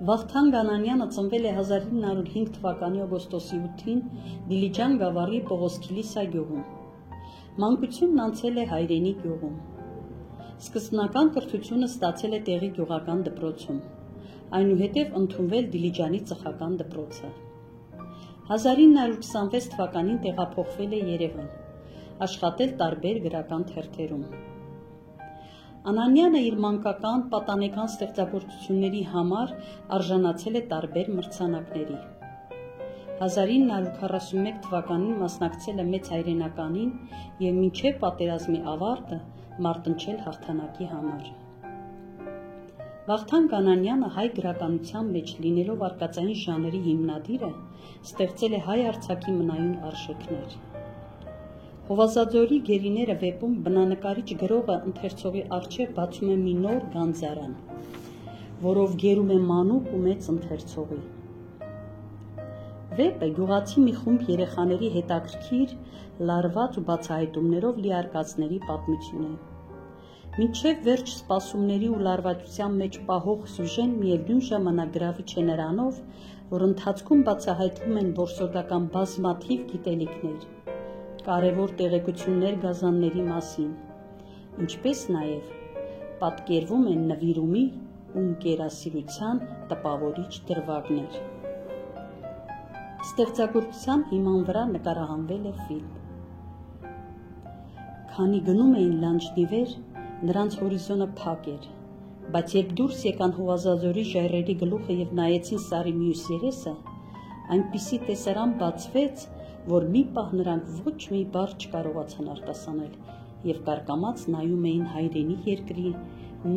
Վախթան Գանանյանը ծնվել է 1905 թվականի օգոստոսի 8-ին Դիլիջան գավառի Պողոս Քիլիսա գյուղում։ Մանկությունն անցել է Հայրենի գյուղում։ Սկզբնական կրթությունը ստացել է տեղի գյուղական դպրոցում, այնուհետև ընդունվել Դիլիջանի ծխական դպրոցը։ 1926 թվականին տեղափոխվել է Երևան, աշխատել տարբեր գրական թերթերում։ Անանյանը իր մանկական, պատանեկան ստեղծագործությունների համար արժանացել է տարբեր մրցանակների։ 1941 թվականին մասնակցել է Մեծ հայրենականին և մինչև պատերազմի ավարտը մարտնչել հաղթանակի համար։ Վախթան Գանանյանը հայ գրականության մեջ լինելով արկածային ժանրի հիմնադիրը ստեղծել է հայ արձակի մնայուն արժեքներ։ Հովազաձորի գերիները վեպում բնանկարիչ գրողը ընթերցողի առջև բացում է մի նոր գանձարան, որով գերում է մանուկ ու մեծ ընթերցողի։ Վեպը գյուղացի մի խումբ երեխաների հետաքրքիր, լարված ու բացահայտումներով լի արկածների պատմություն է։ Մինչև վերջ սպասումների ու լարվածության մեջ պահող սյուժեն միևնույն ժամանակ գրավիչ է նրանով, որ ընթացքում բացահայտվում են որսորդական բազմաթիվ գիտելիքներ, կարևոր տեղեկություններ գազանների մասին, ինչպես նաև պատկերվում են նվիրումի ու ընկերասիրության տպավորիչ դրվագներ։ Ստեղծագործության հիման վրա նկարահանվել է ֆիլմ։ Քանի գնում էին լանջնի վեր, նրանց հորիզոնը փակ էր, բայց երբ դուրս եկան Հովազաձորի ժայռերի գլուխը և նայեցին Սարի մյուս երեսը, այնպիսի տեսարան բացվեց, որ մի պահ նրանք ոչ մի բառ չկարողացան արտասանել և կարկամած նայում էին հայրենի երկրի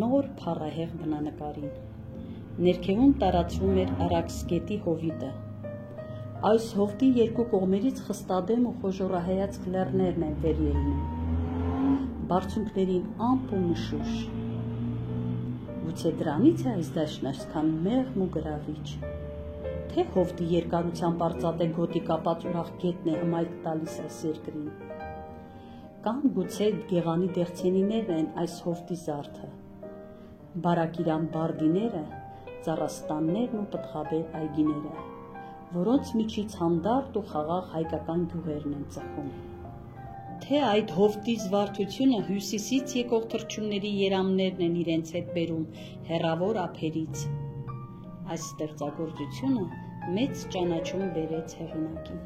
նոր փառահեղ բնանկարին։ Ներքևում տարածվում էր Արաքսգետի հովիտը։ Այս հովտի երկու կողմերից խստադեմ ու խոժոռահայացք լեռներն են վեր ելնում, բարձունքներին ամպ ու մշուշ։ Գուցե դրանից է այս դաշտն այսքան մեղմ ու գրավիչ, թե հովտի երկարությամբ արծաթե գոտի կապած ուրախ գետն է հմայք տալիս այս երկրին։ Կամ գուցե գեղանի դեղցենիներն են այս հովտի զարդը, բարակիրան բարդիները, ծառաստաններն ու պտղաբեր այգիները, որոնց միջից հանդարտ ու խաղաղ հայկական գյուղերն են ծխում։ Թե այդ հովտի զվարթությունը հյուսիսից եկող թռչունների երամներն են իրենց հետ բերում հեռավոր ափերից։ Այս ստեղծագործությունը մեծ ճանաչում բերեց հեղինակին։